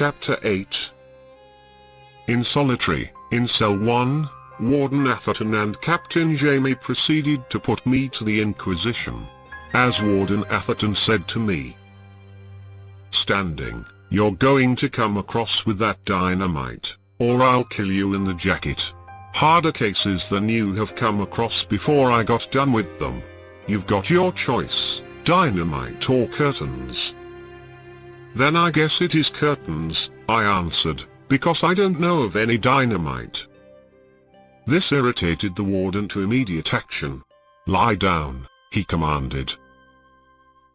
Chapter 8. In solitary, in Cell 1, Warden Atherton and Captain Jamie proceeded to put me to the Inquisition. As Warden Atherton said to me, standing, "You're going to come across with that dynamite, or I'll kill you in the jacket. Harder cases than you have come across before I got done with them. You've got your choice, dynamite or curtains." "Then I guess it is curtains," I answered, "because I don't know of any dynamite." This irritated the warden to immediate action. "Lie down," he commanded.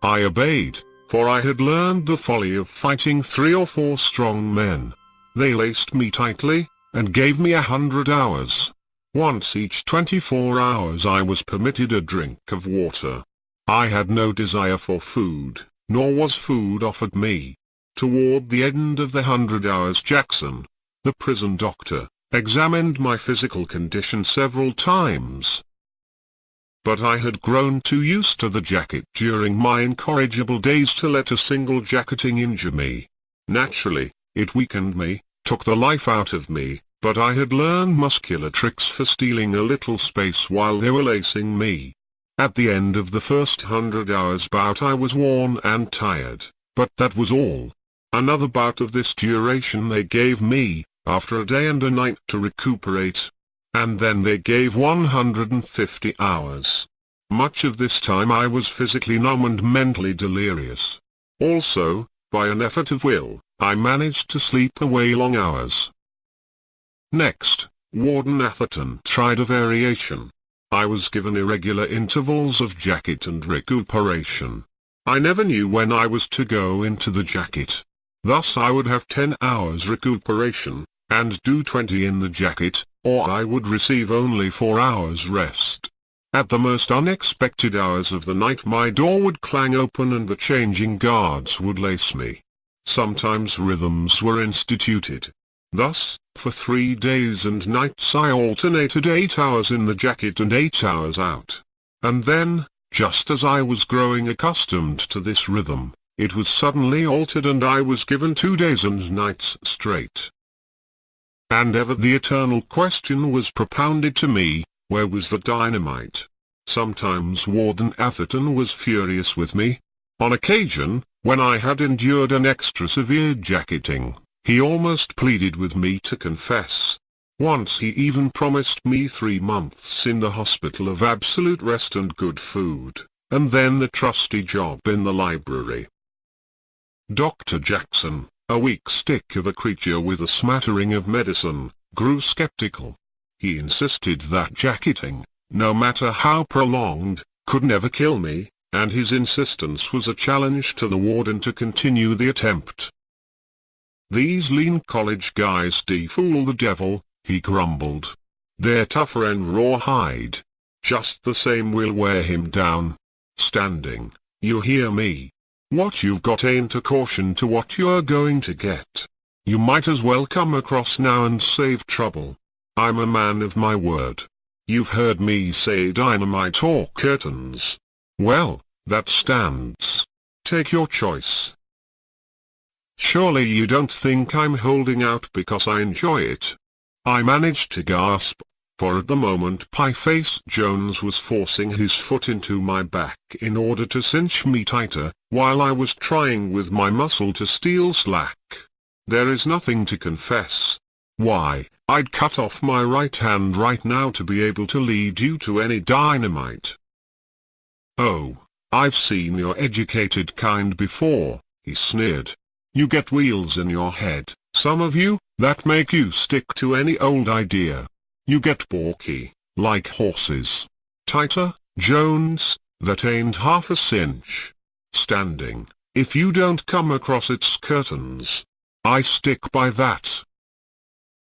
I obeyed, for I had learned the folly of fighting 3 or 4 strong men. They laced me tightly, and gave me 100 hours. Once each 24 hours I was permitted a drink of water. I had no desire for food, nor was food offered me. Toward the end of the 100 hours, Jackson, the prison doctor, examined my physical condition several times. But I had grown too used to the jacket during my incorrigible days to let a single jacketing injure me. Naturally, it weakened me, took the life out of me, but I had learned muscular tricks for stealing a little space while they were lacing me. At the end of the first 100 hours bout I was worn and tired, but that was all. Another bout of this duration they gave me, after a day and a night to recuperate. And then they gave 150 hours. Much of this time I was physically numb and mentally delirious. Also, by an effort of will, I managed to sleep away long hours. Next, Warden Atherton tried a variation. I was given irregular intervals of jacket and recuperation. I never knew when I was to go into the jacket. Thus I would have 10 hours recuperation, and do 20 in the jacket, or I would receive only 4 hours rest. At the most unexpected hours of the night my door would clang open and the changing guards would lace me. Sometimes rhythms were instituted. Thus, for 3 days and nights I alternated 8 hours in the jacket and 8 hours out. And then, just as I was growing accustomed to this rhythm, it was suddenly altered and I was given 2 days and nights straight. And ever the eternal question was propounded to me, where was the dynamite? Sometimes Warden Atherton was furious with me. On occasion, when I had endured an extra severe jacketing, he almost pleaded with me to confess. Once he even promised me 3 months in the hospital of absolute rest and good food, and then the trusty job in the library. Dr. Jackson, a weak stick of a creature with a smattering of medicine, grew skeptical. He insisted that jacketing, no matter how prolonged, could never kill me, and his insistence was a challenge to the warden to continue the attempt. "These lean college guys fool the devil," he grumbled. "They're tougher and rawhide. Just the same we'll wear him down. Standing, you hear me? What you've got ain't a caution to what you're going to get. You might as well come across now and save trouble. I'm a man of my word. You've heard me say dynamite or curtains. Well, that stands. Take your choice." "Surely you don't think I'm holding out because I enjoy it?" I managed to gasp, for at the moment Pie-Face Jones was forcing his foot into my back in order to cinch me tighter, while I was trying with my muscle to steal slack. There is nothing to confess. Why, I'd cut off my right hand right now to be able to lead you to any dynamite. "Oh, I've seen your educated kind before," he sneered. "You get wheels in your head, some of you, that make you stick to any old idea. You get balky, like horses. Tighter, Jones, that ain't half a cinch. Standing, if you don't come across its curtains. I stick by that."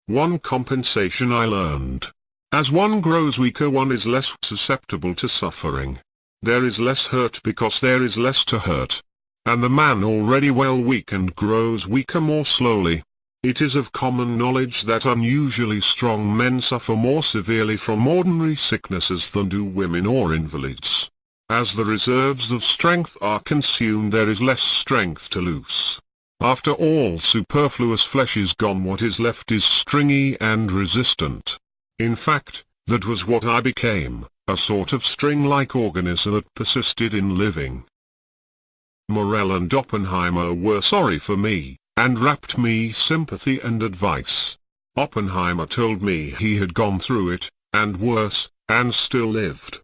One compensation I learned. As one grows weaker, one is less susceptible to suffering. There is less hurt because there is less to hurt. And the man already well weakened grows weaker more slowly. It is of common knowledge that unusually strong men suffer more severely from ordinary sicknesses than do women or invalids. As the reserves of strength are consumed, there is less strength to loose. After all superfluous flesh is gone, what is left is stringy and resistant. In fact, that was what I became, a sort of string-like organism that persisted in living. Morell and Oppenheimer were sorry for me, and wrapped me sympathy and advice. Oppenheimer told me he had gone through it, and worse, and still lived.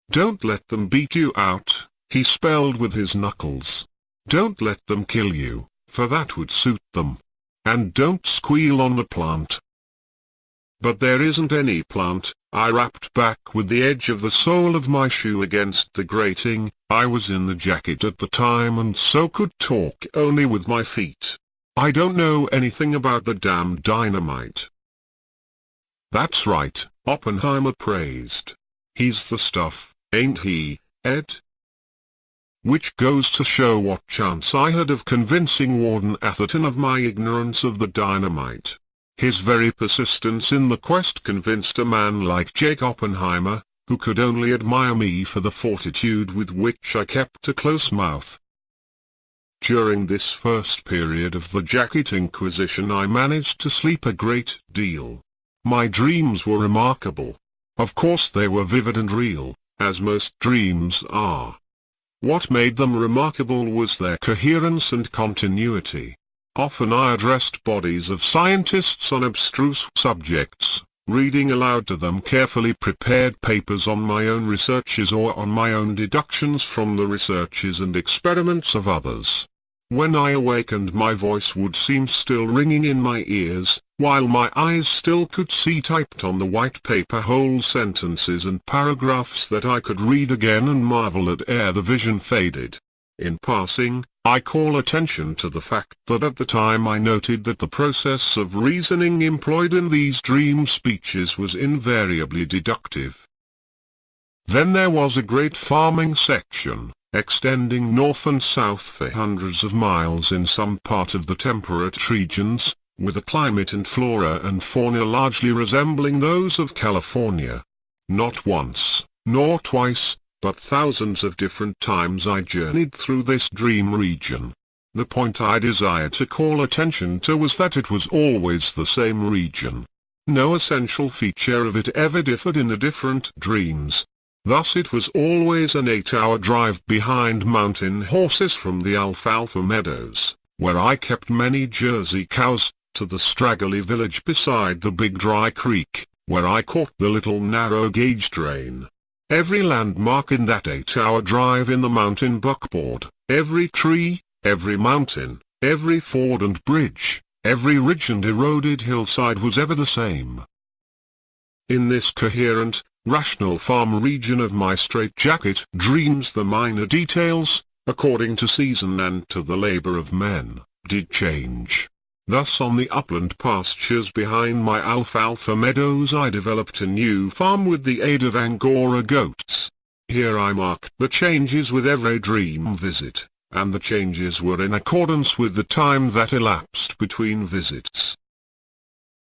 "Don't let them beat you out," he spelled with his knuckles. "Don't let them kill you, for that would suit them. And don't squeal on the plant." "But there isn't any plant," I rapped back with the edge of the sole of my shoe against the grating. I was in the jacket at the time and so could talk only with my feet. "I don't know anything about the damn dynamite." "That's right," Oppenheimer praised. "He's the stuff, ain't he, Ed?" Which goes to show what chance I had of convincing Warden Atherton of my ignorance of the dynamite. His very persistence in the quest convinced a man like Jake Oppenheimer, who could only admire me for the fortitude with which I kept a close mouth. During this first period of the Jacket Inquisition I managed to sleep a great deal. My dreams were remarkable. Of course they were vivid and real, as most dreams are. What made them remarkable was their coherence and continuity. Often I addressed bodies of scientists on abstruse subjects, reading aloud to them carefully prepared papers on my own researches or on my own deductions from the researches and experiments of others. When I awakened my voice would seem still ringing in my ears, while my eyes still could see typed on the white paper whole sentences and paragraphs that I could read again and marvel at ere the vision faded. In passing, I call attention to the fact that at the time I noted that the process of reasoning employed in these dream speeches was invariably deductive. Then there was a great farming section, extending north and south for hundreds of miles in some part of the temperate regions, with a climate and flora and fauna largely resembling those of California. Not once, nor twice, but thousands of different times I journeyed through this dream region. The point I desired to call attention to was that it was always the same region. No essential feature of it ever differed in the different dreams. Thus it was always an 8-hour drive behind mountain horses from the alfalfa meadows, where I kept many Jersey cows, to the straggly village beside the big dry creek, where I caught the little narrow-gauge train. Every landmark in that 8-hour drive in the mountain buckboard, every tree, every mountain, every ford and bridge, every ridge and eroded hillside was ever the same. In this coherent, rational farm region of my straitjacket dreams the minor details, according to season and to the labor of men, did change. Thus on the upland pastures behind my alfalfa meadows I developed a new farm with the aid of Angora goats. Here I marked the changes with every dream visit, and the changes were in accordance with the time that elapsed between visits.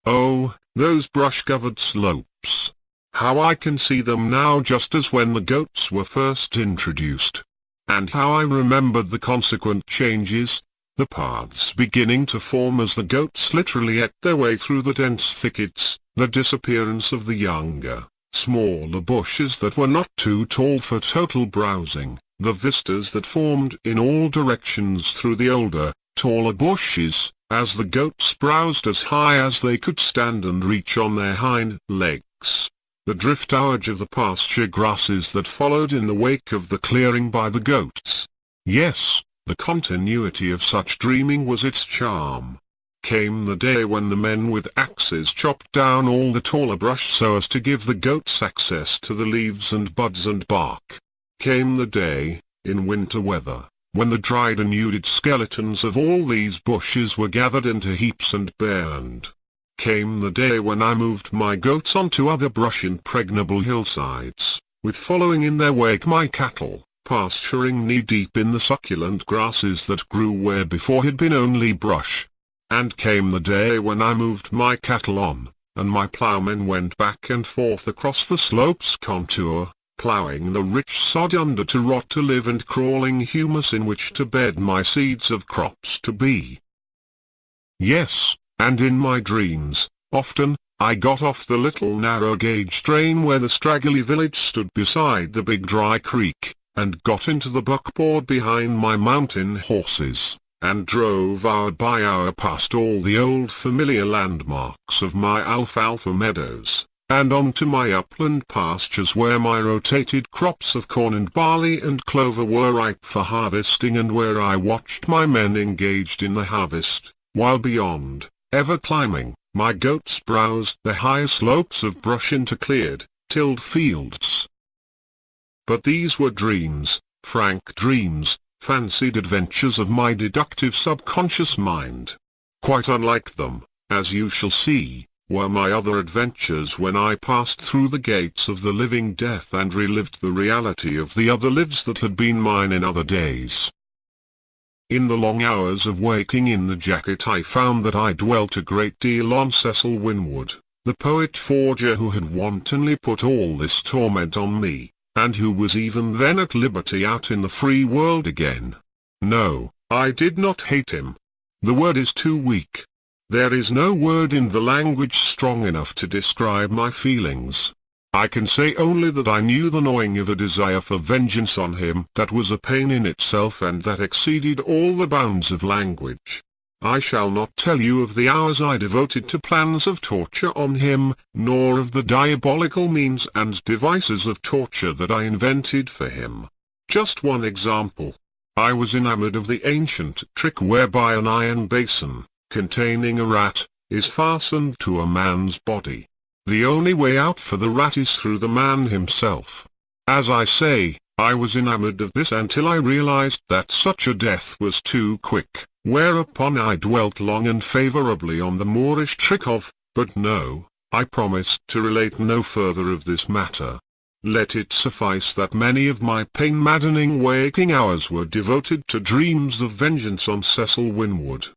Oh, those brush-covered slopes! How I can see them now just as when the goats were first introduced. And how I remembered the consequent changes, the paths beginning to form as the goats literally ate their way through the dense thickets, the disappearance of the younger, smaller bushes that were not too tall for total browsing, the vistas that formed in all directions through the older, taller bushes, as the goats browsed as high as they could stand and reach on their hind legs. The driftage of the pasture grasses that followed in the wake of the clearing by the goats. Yes, the continuity of such dreaming was its charm. Came the day when the men with axes chopped down all the taller brush so as to give the goats access to the leaves and buds and bark. Came the day, in winter weather, when the dried and nuded skeletons of all these bushes were gathered into heaps and burned. Came the day when I moved my goats onto other brush-impregnable hillsides, with following in their wake my cattle, pasturing knee-deep in the succulent grasses that grew where before had been only brush. And came the day when I moved my cattle on, and my ploughmen went back and forth across the slope's contour, ploughing the rich sod under to rot to live and crawling humus in which to bed my seeds of crops to be. Yes, and in my dreams, often, I got off the little narrow-gauge train where the straggly village stood beside the big dry creek, and got into the buckboard behind my mountain horses, and drove hour by hour past all the old familiar landmarks of my alfalfa meadows, and onto my upland pastures where my rotated crops of corn and barley and clover were ripe for harvesting, and where I watched my men engaged in the harvest, while beyond, ever climbing, my goats browsed the higher slopes of brush into cleared, tilled fields. But these were dreams, frank dreams, fancied adventures of my deductive subconscious mind. Quite unlike them, as you shall see, were my other adventures when I passed through the gates of the living death and relived the reality of the other lives that had been mine in other days. In the long hours of waking in the jacket I found that I dwelt a great deal on Cecil Winwood, the poet-forger who had wantonly put all this torment on me, and who was even then at liberty out in the free world again. No, I did not hate him. The word is too weak. There is no word in the language strong enough to describe my feelings. I can say only that I knew the gnawing of a desire for vengeance on him that was a pain in itself and that exceeded all the bounds of language. I shall not tell you of the hours I devoted to plans of torture on him, nor of the diabolical means and devices of torture that I invented for him. Just one example. I was enamored of the ancient trick whereby an iron basin, containing a rat, is fastened to a man's body. The only way out for the rat is through the man himself. As I say, I was enamored of this until I realized that such a death was too quick, whereupon I dwelt long and favorably on the Moorish trick of, but no, I promised to relate no further of this matter. Let it suffice that many of my pain-maddening waking hours were devoted to dreams of vengeance on Cecil Winwood.